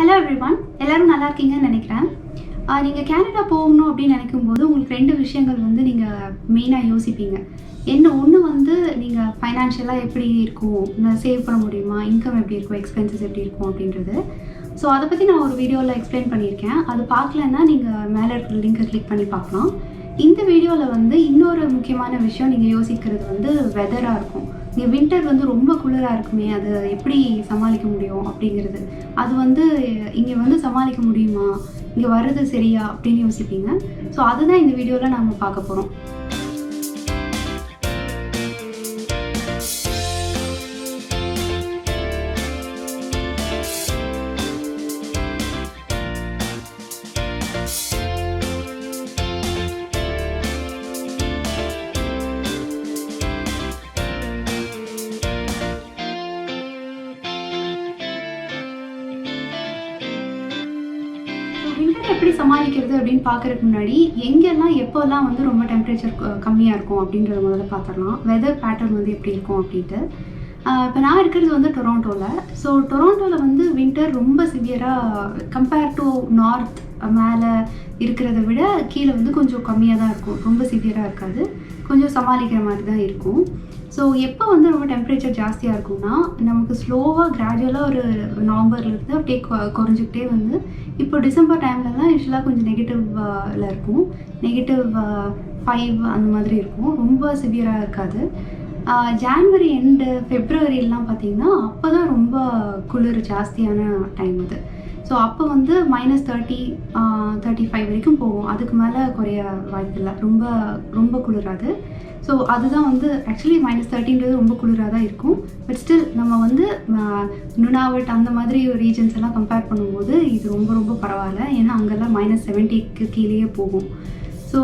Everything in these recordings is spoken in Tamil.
ஹலோ எவ்ரிவான், எல்லாரும் நல்லா இருக்கீங்கன்னு நினைக்கிறேன். நீங்கள் கேனடா போகணும் அப்படின்னு நினைக்கும்போது உங்களுக்கு 2 விஷயங்கள் வந்து நீங்கள் மெயினாக யோசிப்பீங்க. ஒன்று வந்து நீங்கள் ஃபைனான்ஷியலாக எப்படி இருக்கும், சேவ் பண்ண முடியுமா, இன்கம் எப்படி இருக்கும், எக்ஸ்பென்சஸ் எப்படி இருக்கும் அப்படின்றது. ஸோ அதை பற்றி நான் ஒரு வீடியோவில் எக்ஸ்பிளைன் பண்ணியிருக்கேன். அது பார்க்கலன்னா நீங்கள் மேலே இருக்கிற லிங்கை கிளிக் பண்ணி பார்க்கலாம். இந்த வீடியோவில் வந்து இன்னொரு முக்கியமான விஷயம் நீங்கள் யோசிக்கிறது வந்து வெதராக இருக்கும். இங்கே வின்டர் வந்து ரொம்ப குளிராக இருக்குமே, அது எப்படி சமாளிக்க முடியும் அப்படிங்கிறது. அது வந்து இங்கே வந்து சமாளிக்க முடியுமா, இங்கே வர்றது சரியா அப்படின்னு யோசிப்பீங்க. ஸோ அதுதான் இந்த வீடியோவில் நம்ம பார்க்க போகிறோம். வின்டர் எப்படி சமாளிக்கிறது அப்படின்னு பார்க்கறதுக்கு முன்னாடி எங்கெல்லாம் எப்போல்லாம் வந்து ரொம்ப டெம்பரேச்சர் கம்மியாக இருக்கும் அப்படின்றத முதல்ல பார்த்துடலாம். வெதர் பேட்டர்ன் வந்து எப்படி இருக்கும் அப்படின்ட்டு. இப்போ நான் இருக்கிறது வந்து டொராண்டோவில். ஸோ டொராண்டோவில் வந்து வின்டர் ரொம்ப சிவியராக கம்பேர் டு நார்த் மேலே இருக்கிறத விட கீழே வந்து கொஞ்சம் கம்மியாக தான் இருக்கும். ரொம்ப சிவியராக இருக்காது, கொஞ்சம் சமாளிக்கிற மாதிரி தான் இருக்கும். ஸோ எப்போ வந்து ரொம்ப டெம்பரேச்சர் ஜாஸ்தியாக இருக்கும்னா, நமக்கு ஸ்லோவாக கிராஜுவலாக ஒரு நவம்பர்லேருந்து அப்படியே குறைஞ்சிக்கிட்டே வந்து இப்போ டிசம்பர் டைம்லலாம் யூஸ்வலாக கொஞ்சம் நெகட்டிவ்ல இருக்கும். -5 அந்த மாதிரி இருக்கும். ரொம்ப சிவியராக இருக்காது. ஜான்வரி எண்டு ஃபெப்ரவரிலாம் பார்த்திங்கன்னா அப்போ தான் ரொம்ப குளிர் ஜாஸ்தியான டைம் அது. ஸோ அப்போ வந்து -30, 35 வரைக்கும் போகும். அதுக்கு மேலே குறைய வாய்ப்பில்லை. ரொம்ப ரொம்ப குளிராது. ஸோ அதுதான் வந்து ஆக்சுவலி -30ன்றது ரொம்ப குளிராக தான் இருக்கும். பட் ஸ்டில் நம்ம வந்து நுனாவட் அந்த மாதிரி ரீஜன்ஸ் எல்லாம் கம்பேர் பண்ணும்போது இது ரொம்ப ரொம்ப பரவாயில்ல. ஏன்னா அங்கெல்லாம் -70க்கு கீழேயே போகும். ஸோ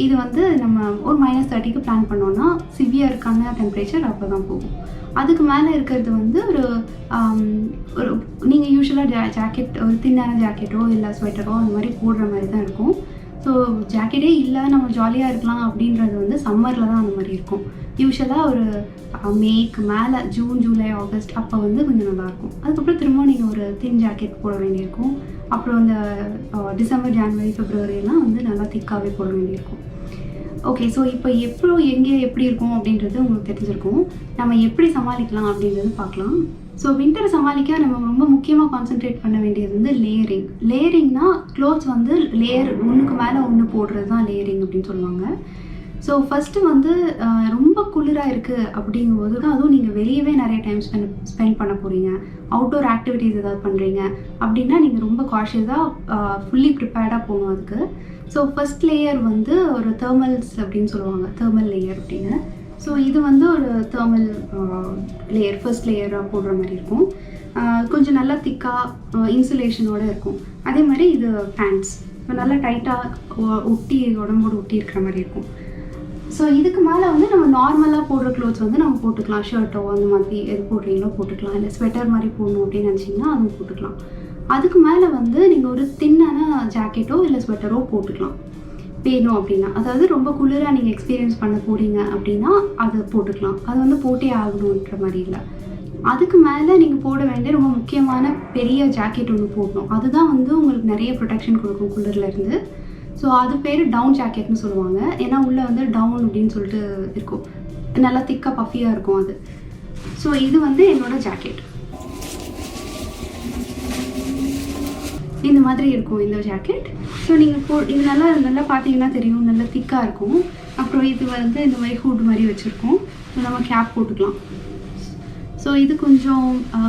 இது வந்து நம்ம ஒரு -30க்கு பிளான் பண்ணோன்னா சிவியருக்கான டெம்பரேச்சர் அப்போ தான் போகும். அதுக்கு மேலே இருக்கிறது வந்து ஒரு நீங்கள் யூஸ்வலாக ஜாக்கெட், ஒரு தின்னான ஜாக்கெட்டோ இல்லை ஸ்வெட்டரோ அந்த மாதிரி போடுற மாதிரி தான் இருக்கும். ஸோ ஜாக்கெட்டே இல்லை நம்ம ஜாலியாக இருக்கலாம் அப்படின்றது வந்து சம்மரில் தான் அந்த மாதிரி இருக்கும். யூஸ்வலாக ஒரு மேக்கு மேலே ஜூன், ஜூலை, ஆகஸ்ட் அப்போ வந்து கொஞ்சம் நல்லாயிருக்கும். அதுக்கப்புறம் திரும்ப நீங்கள் ஒரு தின் ஜாக்கெட் போட வேண்டியிருக்கும். அப்புறம் இந்த டிசம்பர், ஜான்வரி, ஃபெப்ரவரியெல்லாம் வந்து நல்லா திக்காகவே போட வேண்டியிருக்கும். ஓகே, ஸோ இப்போ எங்கே எப்படி இருக்கும் அப்படின்றது உங்களுக்கு தெரிஞ்சிருக்கும். நம்ம எப்படி சமாளிக்கலாம் அப்படின்றது பார்க்கலாம். ஸோ வின்டரை சமாளிக்க நம்ம ரொம்ப முக்கியமாக கான்சென்ட்ரேட் பண்ண வேண்டியது வந்து லேயரிங்னா க்ளோத்ஸ் வந்து லேயர் ஒன்றுக்கு மேலே ஒன்று போடுறது தான் லேயரிங் அப்படின்னு சொல்லுவாங்க. ஸோ ஃபஸ்ட்டு வந்து ரொம்ப குளிராக இருக்குது அப்படிங்கும்போது, அதுவும் நீங்கள் வெளியவே நிறைய டைம் ஸ்பெண்ட் பண்ண போகிறீங்க, அவுட்டோர் ஆக்டிவிட்டீஸ் ஏதாவது பண்ணுறீங்க அப்படின்னா நீங்கள் ரொம்ப காஷியஸாக ஃபுல்லி ப்ரிப்பேர்டாக போகணும் அதுக்கு. ஸோ ஃபஸ்ட் லேயர் வந்து ஒரு தெர்மல்ஸ் அப்படின்னு சொல்லுவாங்க, தெர்மல் லேயர் அப்படின்னு. ஸோ இது வந்து ஒரு தெர்மல் லேயர், ஃபர்ஸ்ட் லேயராக போடுற மாதிரி இருக்கும். கொஞ்சம் நல்லா திக்காக இன்சுலேஷனோடு இருக்கும். அதே மாதிரி இது பேண்ட்ஸ் இப்போ நல்லா டைட்டாக ஒட்டி உடம்போடு ஒட்டி இருக்கிற மாதிரி இருக்கும். ஸோ இதுக்கு மேலே வந்து நம்ம நார்மலாக போடுற க்ளோத்ஸ் வந்து நம்ம போட்டுக்கலாம். ஷர்ட்டோ அந்த மாதிரி எது போடுறீங்களோ போட்டுக்கலாம். இல்லை ஸ்வெட்டர் மாதிரி போடணும் அப்படின்னு நினச்சிங்கன்னா அதுவும் போட்டுக்கலாம். அதுக்கு மேலே வந்து நீங்கள் ஒரு தின்னான ஜாக்கெட்டோ இல்லை ஸ்வெட்டரோ போட்டுக்கலாம் வேணும் அப்படின்னா. அதாவது ரொம்ப குளிராக நீங்கள் எக்ஸ்பீரியன்ஸ் பண்ண போகிறீங்க அப்படின்னா அது போட்டுக்கலாம். அது வந்து போட்டே ஆகணுன்ற மாதிரி இல்லை. அதுக்கு மேலே நீங்கள் போட வேண்டிய ரொம்ப முக்கியமான பெரிய ஜாக்கெட் ஒன்று போடணும். அதுதான் வந்து உங்களுக்கு நிறைய ப்ரொடெக்ஷன் கொடுக்கும் குளிர்லேருந்து. ஸோ அது பேர் டவுன் ஜாக்கெட்னு சொல்லுவாங்க. ஏன்னா உள்ளே வந்து டவுன் அப்படின்னு சொல்லிட்டு இருக்கும், நல்லா திக்காக பஃபியாக இருக்கும் அது. ஸோ இது வந்து என்னோடய ஜாக்கெட். இந்த மாதிரி இருக்கும் இந்த ஜாக்கெட். ஸோ நீங்கள் இது நல்லா பார்த்தீங்கன்னா தெரியும், நல்லா திக்காக இருக்கும். அப்புறம் இது வந்து இந்த மாதிரி ஹூட் மாதிரி வச்சுருக்கோம். நம்ம கேப் போட்டுக்கலாம். ஸோ இது கொஞ்சம்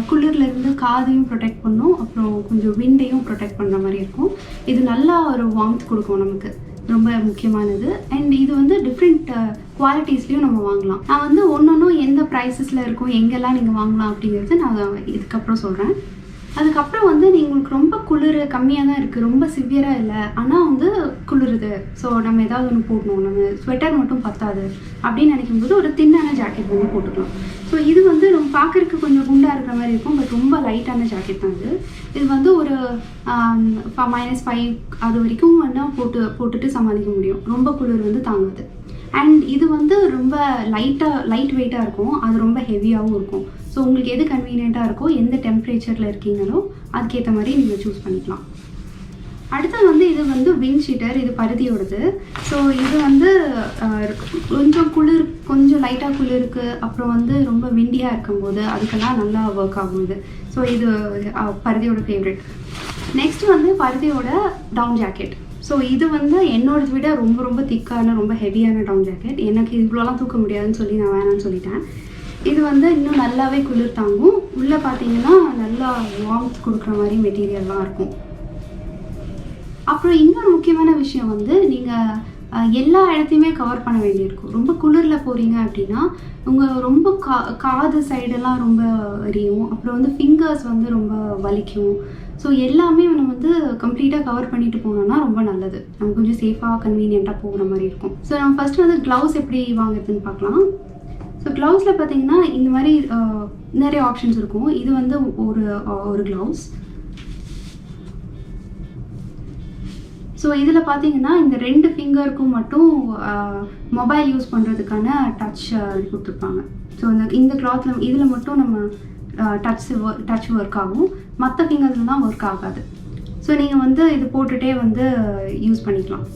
குளிர்லேருந்து காதையும் ப்ரொடெக்ட் பண்ணும், அப்புறம் கொஞ்சம் விண்டையும் ப்ரொடெக்ட் பண்ணுற மாதிரி இருக்கும். இது நல்லா ஒரு வார்ம்த் கொடுக்கும் நமக்கு, ரொம்ப முக்கியமானது. அண்ட் இது வந்து டிஃப்ரெண்ட் குவாலிட்டிஸ்லேயும் நம்ம வாங்கலாம். நான் வந்து ஒன்றும் எந்த ப்ரைஸஸில் இருக்கும், எங்கெல்லாம் நீங்கள் வாங்கலாம் அப்படிங்கிறது நான் இதுக்கப்புறம் சொல்கிறேன். அதுக்கப்புறம் வந்து உங்களுக்கு ரொம்ப குளிர் கம்மியாக தான் இருக்குது, ரொம்ப சிவியராக இல்லை, ஆனால் வந்து குளிருது, ஸோ நம்ம ஏதாவது ஒன்று போடணும், நம்ம ஸ்வெட்டர் மட்டும் பத்தாது அப்படின்னு நினைக்கும்போது ஒரு தின்னான ஜாக்கெட் வந்து போட்டுக்கலாம். ஸோ இது வந்து நம்ம பார்க்குறதுக்கு கொஞ்சம் குண்டாக இருக்கிற மாதிரி இருக்கும், பட் ரொம்ப லைட்டான ஜாக்கெட் தான் இது வந்து ஒரு -5 அது வரைக்கும் வேணால் போட்டுட்டு சமாளிக்க முடியும். ரொம்ப குளிர் வந்து தாங்காது. அண்ட் இது வந்து ரொம்ப லைட் வெயிட்டாக இருக்கும், அது ரொம்ப ஹெவியாகவும் இருக்கும். ஸோ ஸோ உங்களுக்கு எது கன்வீனியண்ட்டாக இருக்கோ, எந்த டெம்பரேச்சரில் இருக்கீங்களோ அதுக்கேற்ற மாதிரி நீங்கள் சூஸ் பண்ணிக்கலாம். அடுத்தது வந்து இது வந்து விண்ட் ஷீட்டர், இது பருத்தியோடது. ஸோ இது வந்து கொஞ்சம் குளிர், கொஞ்சம் லைட்டாக குளிருக்கு, அப்புறம் வந்து ரொம்ப விண்டியாக இருக்கும்போது அதுக்கெல்லாம் நல்லா ஒர்க் ஆகும் இது. ஸோ இது பருத்தியோட ஃபேவரெட். நெக்ஸ்ட்டு வந்து பருத்தியோட டவுன் ஜாக்கெட். ஸோ இது வந்து என்னோடது விட ரொம்ப ரொம்ப திக்கான, ரொம்ப ஹெவியான டவுன் ஜாக்கெட். எனக்கு இவ்வளோலாம் தூக்க முடியாதுன்னு சொல்லி நான் வேணான்னு சொல்லிட்டேன். இது வந்து இன்னும் நல்லாவே குளிர் தாங்கும். உள்ளே பார்த்தீங்கன்னா நல்லா வார்ம்த் கொடுக்குற மாதிரி மெட்டீரியல்லாம் இருக்கும். அப்புறம் இன்னொரு முக்கியமான விஷயம் வந்து நீங்கள் எல்லா இடத்தையுமே கவர் பண்ண வேண்டியிருக்கும். ரொம்ப குளிரில் போகிறீங்க அப்படின்னா உங்கள் ரொம்ப காது சைடெல்லாம் ரொம்ப எரியும். அப்புறம் வந்து ஃபிங்கர்ஸ் வந்து ரொம்ப வலிக்கும். ஸோ எல்லாமே நம்ம வந்து கம்ப்ளீட்டாக கவர் பண்ணிட்டு போனோம்னா ரொம்ப நல்லது. நம்ம கொஞ்சம் சேஃபாக கன்வீனியண்ட்டாக போகிற மாதிரி இருக்கும். ஸோ நம்ம ஃபஸ்ட்டு வந்து க்ளவுஸ் எப்படி வாங்குறதுன்னு பார்க்கலாம். ஸோ க்ளவுஸில் பார்த்தீங்கன்னா இந்த மாதிரி நிறைய ஆப்ஷன்ஸ் இருக்கும். இது வந்து ஒரு க்ளவுஸ். ஸோ இதில் பார்த்தீங்கன்னா இந்த 2 ஃபிங்கருக்கும் மட்டும் மொபைல் யூஸ் பண்ணுறதுக்கான டச் கொடுத்துருப்பாங்க. ஸோ இந்த கிளாத்தில் இதில் மட்டும் நம்ம டச் ஒர்க் ஆகும், மற்ற ஃபிங்கர்ஸ்லாம் ஒர்க் ஆகாது. ஸோ நீங்கள் வந்து இது போட்டுகிட்டே வந்து யூஸ் பண்ணிக்கலாம்.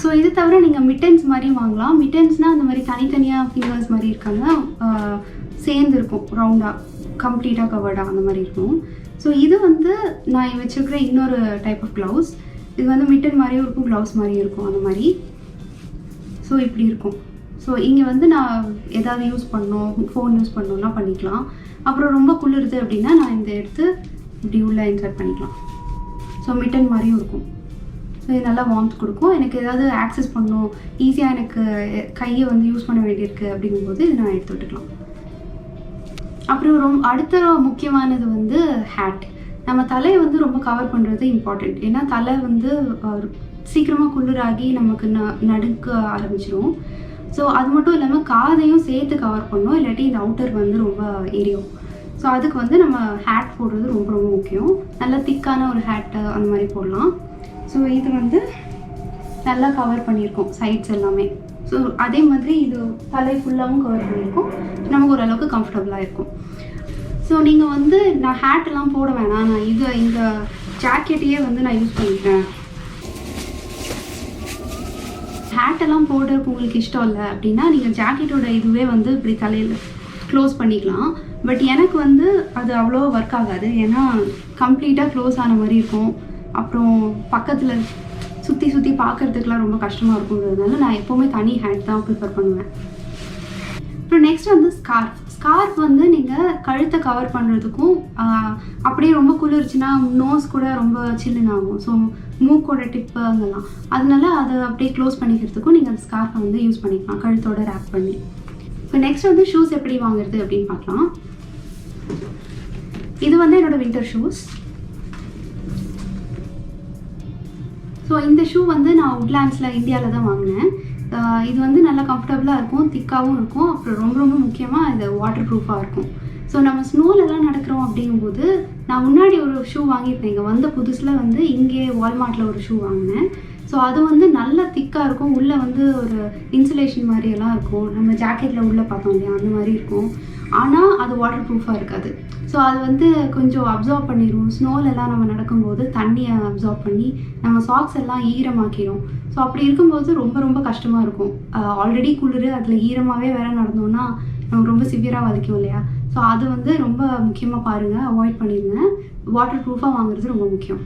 ஸோ இது தவிர நீங்கள் மிட்டன்ஸ் மாதிரி வாங்கலாம். மிட்டன்ஸ்னால் அந்த மாதிரி தனித்தனியாக ஃபிங்கர்ஸ் மாதிரி இருக்காங்க, சேர்ந்து இருக்கும், ரவுண்டாக கம்ப்ளீட்டாக கவர்டாக அந்த மாதிரி இருக்கும். ஸோ இது வந்து நான் வச்சுருக்கிற இன்னொரு டைப் ஆஃப் க்ளவுஸ். இது வந்து மிட்டன் மாதிரியும் இருக்கும், க்ளவுஸ் மாதிரியும் இருக்கும் அந்த மாதிரி. ஸோ இப்படி இருக்கும். ஸோ இங்கே வந்து நான் எதாவது யூஸ் பண்ணணும், ஃபோன் யூஸ் பண்ணணுன்னா பண்ணிக்கலாம். அப்புறம் ரொம்ப குளிருது அப்படின்னா நான் இந்த எடுத்து இப்படி உள்ளே இன்சர்ட் பண்ணிக்கலாம். ஸோ மிட்டன் மாதிரியும் இருக்கும். ஸோ இது நல்லா வார்ம்த் கொடுக்கும். எனக்கு ஏதாவது ஆக்சஸ் பண்ணணும், ஈஸியாக எனக்கு கையை வந்து யூஸ் பண்ண வேண்டியிருக்கு அப்படிங்கும்போது இது நான் எடுத்து விட்டுக்கலாம். அப்புறம் அடுத்த முக்கியமானது வந்து ஹேட். நம்ம தலையை வந்து ரொம்ப கவர் பண்ணுறது இம்பார்ட்டண்ட். ஏன்னா தலை வந்து சீக்கிரமாக குளிராகி நமக்கு நடுக்க ஆரம்பிச்சிடும். ஸோ அது மட்டும் இல்லாமல் காதையும் சேர்த்து கவர் பண்ணணும், இல்லாட்டி இந்த அவுட்டர் வந்து ரொம்ப எரியும். ஸோ அதுக்கு வந்து நம்ம ஹேட் போடுறது ரொம்ப ரொம்ப முக்கியம். நல்லா திக்கான ஒரு ஹேட்டு அந்த மாதிரி போடலாம். ஸோ இது வந்து நல்லா கவர் பண்ணியிருக்கோம் சைட்ஸ் எல்லாமே. ஸோ அதே மாதிரி இது தலை ஃபுல்லாகவும் கவர் பண்ணியிருக்கோம். நமக்கு ஓரளவுக்கு கம்ஃபர்டபுளாக இருக்கும். ஸோ நீங்கள் வந்து நான் ஹேட்டெல்லாம் போட வேணாம், நான் இந்த ஜாக்கெட்டையே வந்து நான் யூஸ் பண்ணிக்கிறேன், ஹேட்டெல்லாம் போடுறதுக்கு உங்களுக்கு இஷ்டம் இல்லை அப்படின்னா நீங்கள் ஜாக்கெட்டோட இதுவே வந்து இப்படி தலையில் க்ளோஸ் பண்ணிக்கலாம். பட் எனக்கு வந்து அது அவ்வளோ ஒர்க் ஆகாது. ஏன்னா கம்ப்ளீட்டாக க்ளோஸ் ஆன மாதிரி இருக்கும். அப்புறம் பக்கத்தில் சுற்றி பார்க்குறதுக்குலாம் ரொம்ப கஷ்டமாக இருக்குங்கிறதுனால நான் எப்போவுமே தனி ஹேட் தான் ப்ரிஃபர் பண்ணுவேன். அப்புறம் நெக்ஸ்ட் வந்து ஸ்கார்ஃப் வந்து நீங்கள் கழுத்தை கவர் பண்ணுறதுக்கும், அப்படியே ரொம்ப குளிர்ச்சுன்னா நோஸ் கூட ரொம்ப சில்லுன்னு ஆகும். ஸோ மூக்கோட டிப்பு அங்கெல்லாம், அதனால அதை அப்படியே க்ளோஸ் பண்ணிக்கிறதுக்கும் நீங்கள் அந்த ஸ்கார்ஃபை வந்து யூஸ் பண்ணிக்கலாம் கழுத்தோட ரேப் பண்ணி. இப்போ நெக்ஸ்ட் வந்து ஷூஸ் எப்படி வாங்குறது அப்படின்னு பார்க்கலாம். இது வந்து என்னோடய வின்டர் ஷூஸ். ஸோ இந்த ஷூ வந்து நான் உட்லாண்ட்ஸில் இந்தியாவில் தான் வாங்கினேன். இது வந்து நல்லா கம்ஃபர்டபுளாக இருக்கும், திக்காகவும் இருக்கும். அப்புறம் ரொம்ப ரொம்ப முக்கியமாக இது வாட்டர் ப்ரூஃபாக இருக்கும். ஸோ நம்ம ஸ்னோலெல்லாம் நடக்கிறோம் அப்படிங்கும்போது நான் முன்னாடி ஒரு ஷூ வாங்கியிருப்பேன். இங்கே வந்த புதுசில் வந்து இங்கே வால்மார்ட்டில் ஒரு ஷூ வாங்கினேன். ஸோ அது வந்து நல்லா திக்காக இருக்கும், உள்ளே வந்து ஒரு இன்சுலேஷன் மாதிரியெல்லாம் இருக்கும். நம்ம ஜாக்கெட்டில் உள்ளே பார்த்தோம் இல்லையா, அந்த மாதிரி இருக்கும். ஆனால் அது வாட்டர் ப்ரூஃபாக இருக்காது. ஸோ அது வந்து கொஞ்சம் அப்சார்ப் பண்ணிடும். ஸ்னோலெல்லாம் நம்ம நடக்கும்போது தண்ணியை அப்சார்ப் பண்ணி நம்ம சாக்ஸ் எல்லாம் ஈரமாக்கிடும். ஸோ அப்படி இருக்கும்போது ரொம்ப ரொம்ப கஷ்டமாக இருக்கும். ஆல்ரெடி குளிர், அதில் ஈரமாகவே வேறு நடந்தோன்னா நமக்கு ரொம்ப சிவியராக வலிக்கும் இல்லையா. ஸோ அது வந்து ரொம்ப முக்கியமாக பாருங்கள், அவாய்ட் பண்ணிடுங்க. வாட்டர் ப்ரூஃபாக வாங்குறது ரொம்ப முக்கியம்.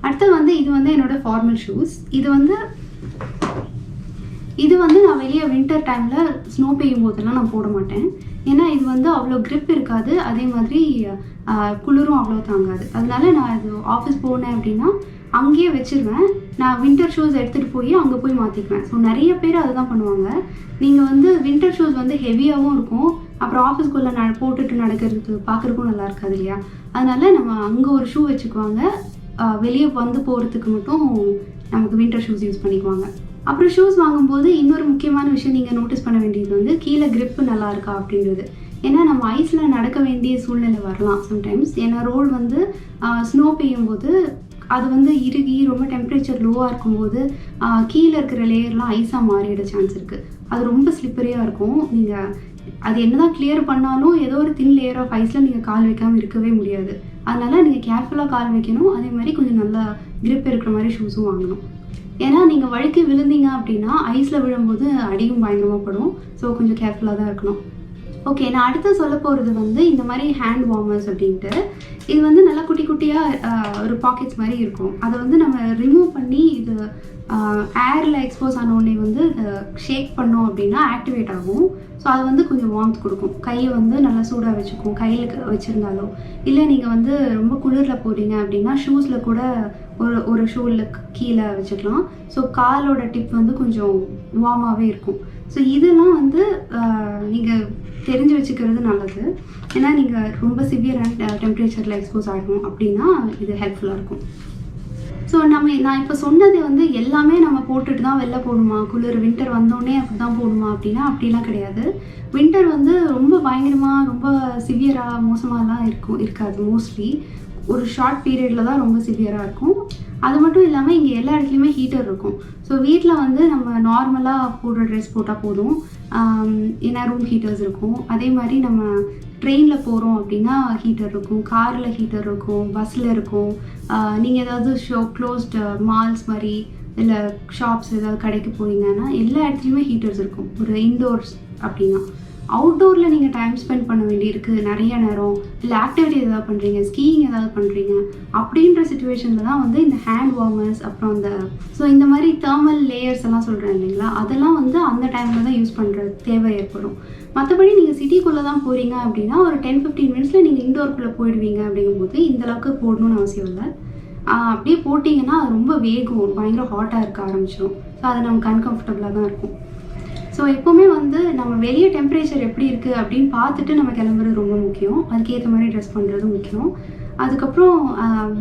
அடுத்தது வந்து இது வந்து என்னோடய ஃபார்மல் ஷூஸ். இது வந்து நான் வெளியே வின்டர் டைமில் ஸ்னோ பெய்யும் போதெல்லாம் நான் போட மாட்டேன். ஏன்னா இது வந்து அவ்வளோ க்ரிப் இருக்காது, அதே மாதிரி குளிரும் அவ்வளோ தாங்காது. அதனால நான் இது ஆஃபீஸ் போனேன் அப்படின்னா அங்கேயே வச்சுருவேன். நான் வின்டர் ஷூஸ் எடுத்துகிட்டு போய் அங்கே போய் மாற்றிக்குவேன். ஸோ நிறைய பேர் அதை தான் பண்ணுவாங்க. நீங்கள் வந்து வின்டர் ஷூஸ் வந்து ஹெவியாகவும் இருக்கும், அப்புறம் ஆஃபீஸ்க்குள்ளே போட்டுட்டு நடக்கிறதுக்கு பார்க்குறதுக்கும் நல்லா இருக்காது இல்லையா. அதனால் நம்ம அங்கே ஒரு ஷூ வச்சுக்குவாங்க, வெளியே வந்து போகிறதுக்கு மட்டும் நமக்கு வின்டர் ஷூஸ் யூஸ் பண்ணிக்குவாங்க. அப்புறம் ஷூஸ் வாங்கும்போது இன்னொரு முக்கியமான விஷயம் நீங்கள் நோட்டீஸ் பண்ண வேண்டியது வந்து கீழே க்ரிப்பு நல்லா இருக்கா அப்படின்றது. ஏன்னா நம்ம ஐஸில் நடக்க வேண்டிய சூழ்நிலை வரலாம் சம்டைம்ஸ். ஏன்னா ரோடு வந்து ஸ்னோ பெய்யும்போது அது வந்து இறுகி ரொம்ப டெம்பரேச்சர் லோவாக இருக்கும்போது கீழே இருக்கிற லேயர்லாம் ஐஸாக மாறிட சான்ஸ் இருக்குது. அது ரொம்ப ஸ்லிப்பரியாக இருக்கும். நீங்கள் அது என்னதான் கிளியர் பண்ணாலும் ஏதோ ஒரு தின் லேயர் ஆஃப் ஐஸில் நீங்கள் கால் வைக்காமல் இருக்கவே முடியாது. அதனால் நீங்கள் கேர்ஃபுல்லாக கால் வைக்கணும். அதே மாதிரி கொஞ்சம் நல்லா கிரிப் இருக்கிற மாதிரி ஷூஸும் வாங்கணும். ஏன்னா நீங்கள் வழுக்கி விழுந்தீங்க அப்படின்னா ஐஸில் விழும்போது அடியும் பயங்கரமாக படும். ஸோ கொஞ்சம் கேர்ஃபுல்லாக தான் இருக்கணும். ஓகே, நான் அடுத்து சொல்ல போகிறது வந்து இந்த மாதிரி ஹேண்ட் வார்மர்ஸ் அப்படின்ட்டு. இது வந்து நல்லா குட்டி குட்டியாக ஒரு பாக்கெட்ஸ் மாதிரி இருக்கும். அதை வந்து நம்ம ரிமூவ் பண்ணி இது ஏரில் எக்ஸ்போஸ் ஆனோடனே வந்து ஷேக் பண்ணோம் அப்படின்னா ஆக்டிவேட் ஆகும். ஸோ அது வந்து கொஞ்சம் வார்ம்த் கொடுக்கும். கையை வந்து நல்லா சூடாக வச்சுக்கும் கையில் வச்சுருந்தாலும். இல்லை நீங்கள் வந்து ரொம்ப குளிரில் போகிறீங்க அப்படின்னா ஷூஸில் கூட ஒரு ஷூவில் கீழே வச்சுக்கலாம். ஸோ காலோட டிப் வந்து கொஞ்சம் வார்மாகவே இருக்கும். ஸோ இதெல்லாம் வந்து நீங்கள் தெரிஞ்சு வச்சுக்கிறது நல்லது. ஏன்னா நீங்கள் ரொம்ப சிவியரான டெம்பரேச்சரில் எக்ஸ்போஸ் ஆகணும் அப்படின்னா இது ஹெல்ப்ஃபுல்லாக இருக்கும். ஸோ நான் இப்போ சொன்னது வந்து எல்லாமே நம்ம போட்டுட்டு தான் வெளில போகணுமா, குளிர் வின்டர் வந்தோடனே அப்படி தான் போகணுமா அப்படின்னா அப்படிலாம் கிடையாது. வின்டர் வந்து ரொம்ப பயங்கரமாக ரொம்ப சிவியராக மோசமாகலாம் இருக்காது. மோஸ்ட்லி ஒரு ஷார்ட் பீரியடில் தான் ரொம்ப சிவியராக இருக்கும். அது மட்டும் இல்லாமல் இங்கே எல்லா இடத்துலையுமே ஹீட்டர் இருக்கும். ஸோ வீட்டில் வந்து நம்ம நார்மலாக போடுற ட்ரெஸ் போட்டால் போதும். ஏன்னா ரூம் ஹீட்டர்ஸ் இருக்கும். அதே மாதிரி நம்ம ட்ரெயினில் போகிறோம் அப்படின்னா ஹீட்டர் இருக்கும், காரில் ஹீட்டர் இருக்கும், பஸ்ஸில் இருக்கும். நீங்கள் ஏதாவது க்ளோஸ்டு மால்ஸ் மாதிரி இல்லை ஷாப்ஸ் ஏதாவது கடைக்கு போனீங்கன்னா எல்லா இடத்துலையுமே ஹீட்டர்ஸ் இருக்கும். ஒரு இன்டோர்ஸ் அப்படின்னா அவுட்டோரில் நீங்கள் டைம் ஸ்பெண்ட் பண்ண வேண்டியிருக்கு நிறைய நேரம், இல்லை ஆக்டிவிட்டி ஏதாவது பண்ணுறீங்க, ஸ்கீயிங் ஏதாவது பண்ணுறீங்க அப்படின்ற சுச்சுவேஷனில் தான் வந்து இந்த ஹேண்ட் வார்மர்ஸ் அப்புறம் இந்த மாதிரி தேர்மல் லேயர்ஸ் எல்லாம் சொல்கிறேன் இல்லைங்களா, அதெல்லாம் வந்து அந்த டைமில் தான் யூஸ் பண்ணுற தேவை ஏற்படும். மற்றபடி நீங்கள் சிட்டிக்குள்ளே தான் போகிறீங்க அப்படின்னா ஒரு 10-15 மினிட்ஸில் நீங்கள் இன்டோருக்குள்ளே போயிடுவீங்க. அப்படிங்கும்போது இந்தளவுக்கு போடணும்னு அவசியம் இல்லை. அப்படியே போட்டிங்கன்னா அது ரொம்ப வேகும், பயங்கர ஹாட்டாக இருக்க ஆரம்பிச்சிடும். ஸோ அது நமக்கு அன்கம்ஃபர்டபுளாக தான் இருக்கும். ஸோ எப்போவுமே வந்து நம்ம வெளியே டெம்பரேச்சர் எப்படி இருக்குது அப்படின்னு பார்த்துட்டு நம்ம கிளம்புறது ரொம்ப முக்கியம். அதுக்கேற்ற மாதிரி ட்ரெஸ் பண்ணுறது முக்கியம். அதுக்கப்புறம்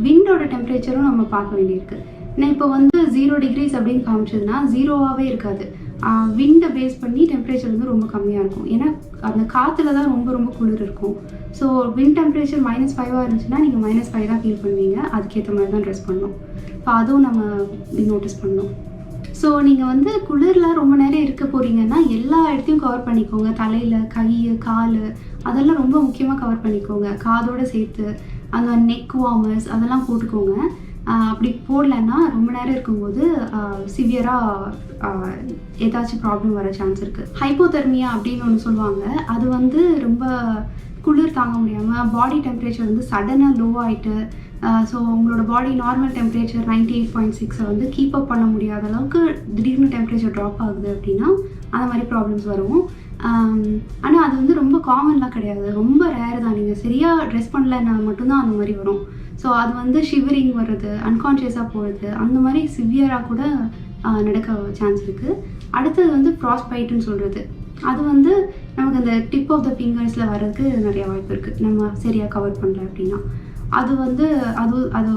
விண்டோட டெம்பரேச்சரும் நம்ம பார்க்க வேண்டியிருக்கு. ஏன்னா இப்போ வந்து 0 டிகிரிஸ் அப்படின்னு காமிச்சதுன்னா 0வாகவே இருக்காது. விண்டை பேஸ் பண்ணி டெம்பரேச்சர் வந்து ரொம்ப கம்மியாக இருக்கும். ஏன்னா அந்த காற்றுல தான் ரொம்ப ரொம்ப குளிர் இருக்கும். ஸோ விண்ட் டெம்பரேச்சர் -5 இருந்துச்சுன்னா நீங்கள் -5 தான் ஃபீல் பண்ணுவீங்க. அதுக்கேற்ற மாதிரி தான் ட்ரெஸ் பண்ணணும். ஸோ அதுவும் நம்ம நோட்டீஸ் பண்ணணும். ஸோ நீங்கள் வந்து குளிரில் ரொம்ப நேரம் இருக்க போகிறீங்கன்னா எல்லா இடத்தையும் கவர் பண்ணிக்கோங்க. தலையில், கை, கால் அதெல்லாம் ரொம்ப முக்கியமாக கவர் பண்ணிக்கோங்க. காதோடு சேர்த்து அந்த நெக் வார்மர்ஸ் அதெல்லாம் போட்டுக்கோங்க. அப்படி போடலைன்னா ரொம்ப நேரம் இருக்கும்போது சிவியராக ஏதாச்சும் ப்ராப்ளம் வர சான்ஸ் இருக்குது. ஹைப்போதெர்மியா அப்படின்னு ஒன்று சொல்லுவாங்க. அது வந்து ரொம்ப குளிர் தாங்க முடியாமல் பாடி டெம்பரேச்சர் வந்து சடனாக லோ ஆகிட்டு ஸோ உங்களோட பாடி நார்மல் டெம்பரேச்சர் 98.6 வந்து கீப் அப் பண்ண முடியாத அளவுக்கு திடீர்னு டெம்பரேச்சர் ட்ராப் ஆகுது அப்படின்னா அந்த மாதிரி ப்ராப்ளம்ஸ் வரும். ஆனால் அது வந்து ரொம்ப காமன்லாம் கிடையாது, ரொம்ப ரேர் தான். நீங்கள் சரியாக ட்ரெஸ் பண்ணலன்னா மட்டும்தான் அந்த மாதிரி வரும். ஸோ அது வந்து ஷிவரிங் வர்றது, அன்கான்ஷியஸாக போகிறது, அந்த மாதிரி சிவியராக கூட நடக்க சான்ஸ் இருக்குது. அடுத்தது வந்து ஃப்ராஸ்ட்பைட்டுன்னு சொல்கிறது. அது வந்து நமக்கு அந்த டிப் ஆஃப் த ஃபிங்கர்ஸில் வர்றதுக்கு நிறைய வாய்ப்பு இருக்குது நம்ம சரியாக கவர் பண்ணல அப்படின்னா. அது வந்து அது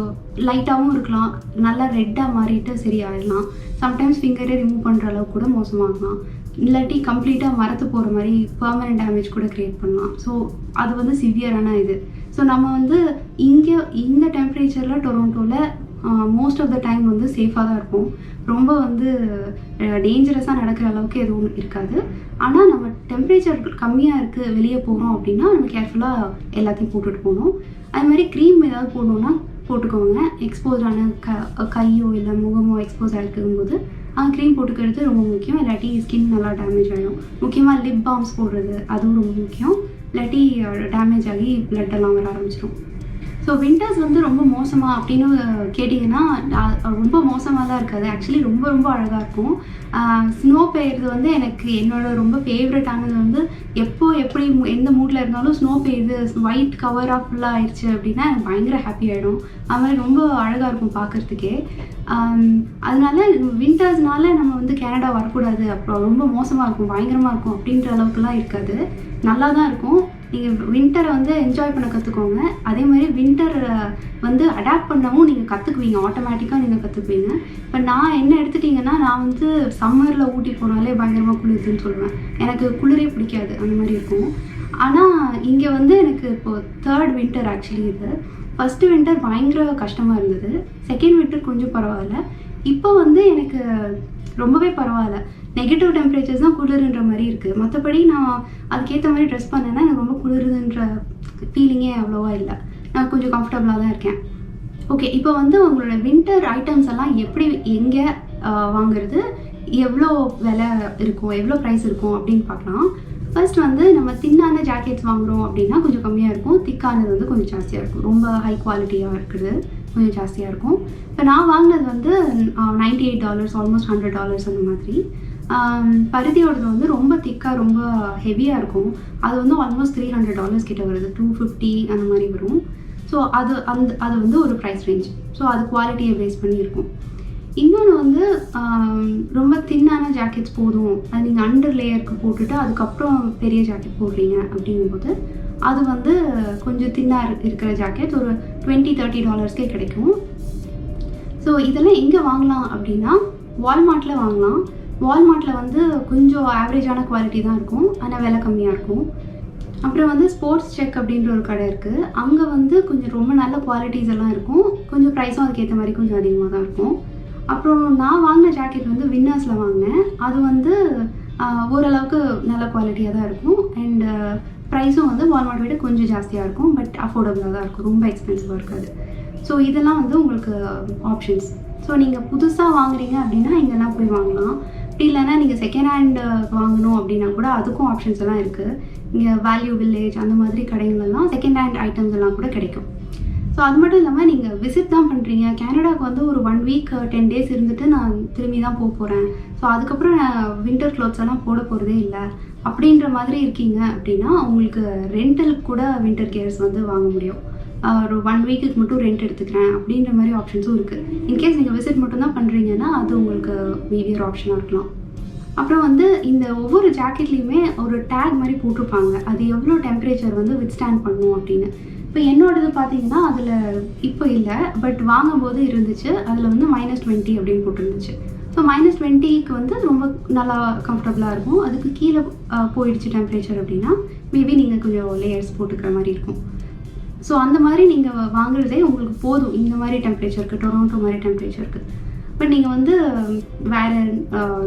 லைட்டாகவும் இருக்கலாம், நல்லா ரெட்டாக மாறிட்டு சரியாயிடலாம். சம்டைம்ஸ் ஃபிங்கரே ரிமூவ் பண்ணுற அளவுக்கு கூட மோசமாகலாம். இல்லாட்டி கம்ப்ளீட்டாக மரத்து போகிற மாதிரி பெர்மனன்ட் டேமேஜ் கூட க்ரியேட் பண்ணலாம். ஸோ அது வந்து சிவியரான இது. ஸோ நம்ம வந்து இந்த டெம்பரேச்சரில் டொரோண்டோவில் மோஸ்ட் ஆஃப் த டைம் வந்து சேஃபாக தான் இருக்கும். ரொம்ப வந்து டேஞ்சரஸாக நடக்கிற அளவுக்கு எதுவும் இருக்காது. ஆனால் நம்ம டெம்பரேச்சர் கம்மியாக இருக்குது வெளியே போகிறோம் அப்படின்னா நம்ம கேர்ஃபுல்லாக எல்லாத்தையும் போட்டுட்டு போகணும். அது மாதிரி க்ரீம் ஏதாவது போடணுன்னா போட்டுக்கோங்க. எக்ஸ்போஸ்டான கையோ இல்லை முகமோ எக்ஸ்போஸ் ஆகிருக்கும்போது க்ரீம் போட்டுக்கிறது ரொம்ப முக்கியம். இல்லாட்டி ஸ்கின் நல்லா டேமேஜ் ஆகிடும். முக்கியமாக லிப் பாம்ஸ் போடுறது அதுவும் ரொம்ப முக்கியம். இல்லாட்டி டேமேஜ் ஆகி பிளட்டெல்லாம் வர ஆரம்பிச்சிடும். ஸோ வின்டர்ஸ் வந்து ரொம்ப மோசமாக அப்படின்னு கேட்டிங்கன்னா ரொம்ப மோசமாக தான் இருக்காது. ஆக்சுவலி ரொம்ப ரொம்ப அழகாக இருக்கும். ஸ்னோ பெய்யுறது வந்து எனக்கு என்னோட ரொம்ப ஃபேவரட்டானது வந்து எப்படி எந்த மூடில் இருந்தாலும் ஸ்னோ பெய்யுது, ஒயிட் கவராக ஃபுல்லாக ஆயிடுச்சு அப்படின்னா எனக்கு பயங்கர ஹாப்பி ஆகிடும். அது மாதிரி ரொம்ப அழகாக இருக்கும் பார்க்குறதுக்கே. அதனால வின்டர்ஸ்னால நம்ம வந்து கனடா வரக்கூடாது, அப்புறம் ரொம்ப மோசமாக இருக்கும், பயங்கரமாக இருக்கும் அப்படின்ற அளவுக்குலாம் இருக்காது. நல்லா தான் இருக்கும். நீங்கள் வின்டரை வந்து என்ஜாய் பண்ண கற்றுக்கோங்க. அதே மாதிரி வின்டரை வந்து அடாப்ட் பண்ணவும் நீங்கள் கற்றுக்குவீங்க, ஆட்டோமேட்டிக்காக நீங்கள் கற்றுக்குவீங்க. இப்போ நான் என்ன எடுத்துட்டிங்கன்னா நான் வந்து சம்மரில் ஊட்டி போனாலே பயங்கரமாக குளிருதுன்னு சொல்லுவேன். எனக்கு குளிரே பிடிக்காது, அந்த மாதிரி இருக்கும். ஆனால் இங்கே வந்து எனக்கு இப்போது 3rd வின்டர் ஆக்சுவலி இது. ஃபஸ்ட்டு வின்டர் பயங்கர கஷ்டமாக இருந்தது. செகண்ட் வின்டர் கொஞ்சம் பரவாயில்ல. இப்போ வந்து எனக்கு ரொம்பவே பரவாயில்ல. நெகட்டிவ் டெம்பரேச்சர்ஸ் தான் குளிருன்ற மாதிரி இருக்குது. மற்றபடி நான் அதுக்கேற்ற மாதிரி ட்ரெஸ் பண்ணேன்னா எனக்கு ரொம்ப குளிருதுன்ற ஃபீலிங்கே அவ்வளோவா இல்லை. நான் கொஞ்சம் கம்ஃபர்டபுளாக தான் இருக்கேன். ஓகே, இப்போ வந்து உங்களோட வின்டர் ஐட்டம்ஸ் எல்லாம் எப்படி எங்கே வாங்குறது, எவ்வளோ விலை இருக்கும், எவ்வளோ ப்ரைஸ் இருக்கும் அப்படின்னு பார்க்கலாம். ஃபர்ஸ்ட் வந்து நம்ம தின்னான ஜாக்கெட்ஸ் வாங்குகிறோம் அப்படின்னா கொஞ்சம் கம்மியாக இருக்கும். திக்கானது வந்து கொஞ்சம் ஜாஸ்தியாக இருக்கும். ரொம்ப ஹை குவாலிட்டியாக இருக்குது கொஞ்சம் ஜாஸ்தியாக இருக்கும். இப்போ நான் வாங்கினது வந்து $98, ஆல்மோஸ்ட் $100 அந்த மாதிரி. பருத்தியோடது வந்து ரொம்ப திக்காக ரொம்ப ஹெவியாக இருக்கும். அது வந்து ஆல்மோஸ்ட் $300 கிட்ட வருது, 250 அந்த மாதிரி வரும். ஸோ அது வந்து ஒரு ப்ரைஸ் ரேஞ்ச். ஸோ அது குவாலிட்டியை பேஸ் பண்ணி இருக்கும். இன்னொன்று வந்து ரொம்ப தின்னான ஜாக்கெட்ஸ் போதும், அது நீங்கள் அண்டர் லேயருக்கு போட்டுட்டு அதுக்கப்புறம் பெரிய ஜாக்கெட் போடுறீங்க அப்படிங்கும்போது அது வந்து கொஞ்சம் தின்னாக இருக்கிற ஜாக்கெட் ஒரு $20-30 கிடைக்கும். ஸோ இதெல்லாம் எங்கே வாங்கலாம் அப்படின்னா வால்மார்ட்டில் வாங்கலாம். வால்மார்ட்டில் வந்து கொஞ்சம் ஆவரேஜான குவாலிட்டி தான் இருக்கும், ஆனால் விலை கம்மியாக இருக்கும். அப்புறம் வந்து ஸ்போர்ட்ஸ் செக் அப்படின்ற ஒரு கடை இருக்குது. அங்கே வந்து கொஞ்சம் ரொம்ப நல்ல குவாலிட்டிஸ் எல்லாம் இருக்கும். கொஞ்சம் ப்ரைஸும் அதுக்கேற்ற மாதிரி கொஞ்சம் அதிகமாக தான் இருக்கும். அப்புறம் நான் வாங்கின ஜாக்கெட் வந்து வின்னர்ஸில் வாங்கினேன். அது வந்து ஓரளவுக்கு நல்ல குவாலிட்டியாக தான் இருக்கும். அண்ட் ப்ரைஸும் வந்து வால்மார்ட் விட கொஞ்சம் ஜாஸ்தியாக இருக்கும். பட் அஃபோர்டபுளாக தான் இருக்கும், ரொம்ப எக்ஸ்பென்சிவாக இருக்காது. ஸோ இதெல்லாம் வந்து உங்களுக்கு ஆப்ஷன்ஸ். ஸோ நீங்கள் புதுசாக வாங்குறீங்க அப்படின்னா இங்கெல்லாம் போய் வாங்கலாம். அப்படி இல்லைன்னா நீங்கள் செகண்ட் ஹேண்ட் வாங்கணும் அப்படின்னா கூட அதுக்கும் ஆப்ஷன்ஸ் எல்லாம் இருக்குது. இங்கே வேல்யூ வில்லேஜ் அந்த மாதிரி கடைகளெல்லாம் செகண்ட் ஹேண்ட் ஐட்டம்ஸ் எல்லாம் கூட கிடைக்கும். ஸோ அது மட்டும் இல்லாமல் நீங்கள் விசிட் தான் பண்ணுறீங்க. கேனடாவுக்கு வந்து ஒரு 1 வீக் 10 days இருந்துட்டு நான் திரும்பி தான் போகிறேன். ஸோ அதுக்கப்புறம் நான் வின்டர் க்ளாத்ஸ் எல்லாம் போட போகிறதே இல்லை அப்படின்ற மாதிரி இருக்கீங்க அப்படின்னா உங்களுக்கு ரெண்டலுக்கு கூட வின்டர் கேர்ஸ் வந்து வாங்க முடியும். ஒரு 1 வீக்குக்கு மட்டும் ரெண்ட் எடுத்துக்கிறேன் அப்படின்ற மாதிரி ஆப்ஷன்ஸும் இருக்குது. இன்கேஸ் நீங்கள் விசிட் மட்டும் தான் பண்ணுறீங்கன்னா அது உங்களுக்கு மேபி ஒரு ஆப்ஷனாக இருக்கலாம். அப்புறம் வந்து இந்த ஒவ்வொரு ஜாக்கெட்லேயுமே ஒரு டேக் மாதிரி போட்டிருப்பாங்க, அது எவ்வளோ டெம்பரேச்சர் வந்து வித்ஸ்டாண்ட் பண்ணும் அப்படின்னு. இப்போ என்னோடது பார்த்தீங்கன்னா அதில் இப்போ இல்லை, பட் வாங்கும்போது இருந்துச்சு. அதில் வந்து -20 அப்படின்னு போட்டிருந்துச்சு. ஸோ -20க்கு வந்து ரொம்ப நல்லா கம்ஃபர்டபுளாக இருக்கும். அதுக்கு கீழே போயிடுச்சு டெம்பரேச்சர் அப்படின்னா மேபி நீங்கள் கொஞ்சம் லேயர்ஸ் போட்டுக்கிற மாதிரி இருக்கும். ஸோ அந்த மாதிரி நீங்கள் வாங்குறதே உங்களுக்கு போதும் இந்த மாதிரி டெம்பரேச்சருக்கு, டொராண்டோ மாதிரி டெம்பரேச்சருக்கு. பட் நீங்கள் வந்து வேறு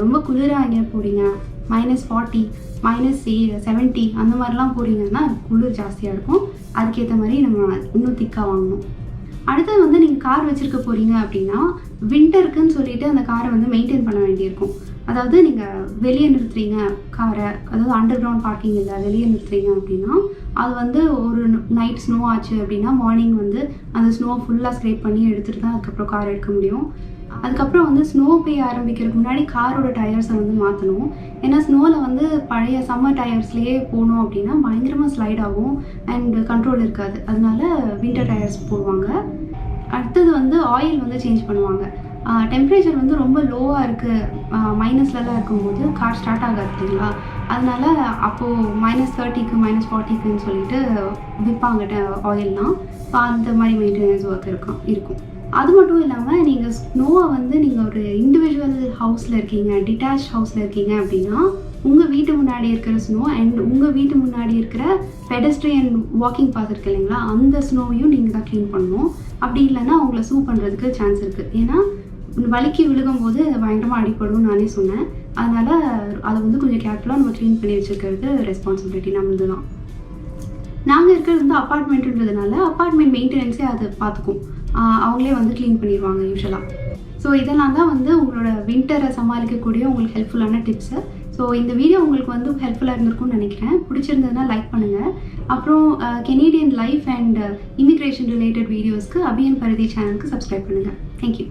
ரொம்ப குளிராக எங்கேயா போகிறீங்க, -40 -70 அந்த மாதிரிலாம் போகிறீங்கன்னா குளிர் ஜாஸ்தியாக இருக்கும். அதுக்கேற்ற மாதிரி நம்ம இன்னும் திக்காக வாங்கணும். அடுத்தது வந்து நீங்கள் கார் வச்சுருக்க போகிறீங்க அப்படின்னா வின்டருக்குன்னு சொல்லிட்டு அந்த காரை வந்து மெயின்டைன் பண்ண வேண்டியிருக்கும். அதாவது நீங்கள் வெளியே நிறுத்துறீங்க காரை, அதாவது அண்டர் கிரவுண்ட் பார்க்கிங் இல்லை, வெளியே நிறுத்துறீங்க அப்படின்னா அது வந்து ஒரு நைட் ஸ்னோ ஆச்சு அப்படின்னா மார்னிங் வந்து அந்த ஸ்னோவை ஃபுல்லாக ஸ்க்ரேப் பண்ணி எடுத்துகிட்டு தான் அதுக்கப்புறம் கார் எடுக்க முடியும். அதுக்கப்புறம் வந்து ஸ்னோ பெய்ய ஆரம்பிக்கிறதுக்கு முன்னாடி காரோட டயர்ஸை வந்து மாற்றணும். ஏன்னா ஸ்னோவில் வந்து பழைய சம்மர் டயர்ஸ்லேயே போனோம் அப்படின்னா பயங்கரமாக ஸ்லைட் ஆகும் அண்ட் கண்ட்ரோல் இருக்காது. அதனால வின்டர் டயர்ஸ் போடுவாங்க. அடுத்தது வந்து ஆயில் வந்து சேஞ்ச் பண்ணுவாங்க. டெம்பரேச்சர் வந்து ரொம்ப லோவாக இருக்குது, மைனஸ்லலாம் இருக்கும்போது கார் ஸ்டார்ட் ஆகாது இல்லைங்களா. அதனால அப்போது -30க்கு -40க்குன்னு சொல்லிட்டு விற்பாங்க ஆயில்னால். ஸோ அந்த மாதிரி மெயின்டெனன்ஸ் ஒர்க் இருக்கும். அது மட்டும் இல்லாமல் நீங்கள் ஸ்னோவை வந்து நீங்கள் ஒரு இண்டிவிஜுவல் ஹவுஸில் இருக்கீங்க, டிட்டாச் ஹவுஸில் இருக்கீங்க அப்படின்னா உங்கள் வீட்டு முன்னாடி இருக்கிற ஸ்னோ அண்ட் உங்கள் வீட்டு முன்னாடி இருக்கிற பெடஸ்ட்ரியன் வாக்கிங் பாத் இருக்கு இல்லைங்களா, அந்த ஸ்னோவையும் நீங்கள் தான் க்ளீன் பண்ணணும். அப்படி இல்லைன்னா அவங்கள சூ பண்ணுறதுக்கு சான்ஸ் இருக்குது. ஏன்னா வலிக்கு விழுகும்போது பயங்கரமாக அடிப்படும் நானே சொன்னேன். அதனால் அதை வந்து கொஞ்சம் கேர்ஃபுல்லாக நம்ம க்ளீன் பண்ணி வச்சுருக்கிறது ரெஸ்பான்சிபிலிட்டி நம்மளது தான். நாங்கள் இருக்கிறது வந்து அப்பார்ட்மெண்ட்டுன்றதுனால அப்பார்ட்மெண்ட் மெயின்டெனன்ஸே அதை பார்த்துக்கும். அவங்களே வந்து க்ளீன் பண்ணிடுவாங்க யூஸ்வலாக. ஸோ இதெல்லாம் தான் வந்து உங்களோட வின்டரை சமாளிக்கக்கூடிய உங்களுக்கு ஹெல்ப்ஃபுல்லான டிப்ஸு. ஸோ இந்த வீடியோ உங்களுக்கு வந்து ஹெல்ப்ஃபுல்லாக இருந்திருக்கும்னு நினைக்கிறேன். பிடிச்சிருந்ததுன்னா லைக் பண்ணுங்கள். அப்புறம் Canadian life and immigration related வீடியோஸ்க்கு அபியன் பரதி சேனலுக்கு சப்ஸ்கிரைப் பண்ணுங்கள். தேங்க்யூ.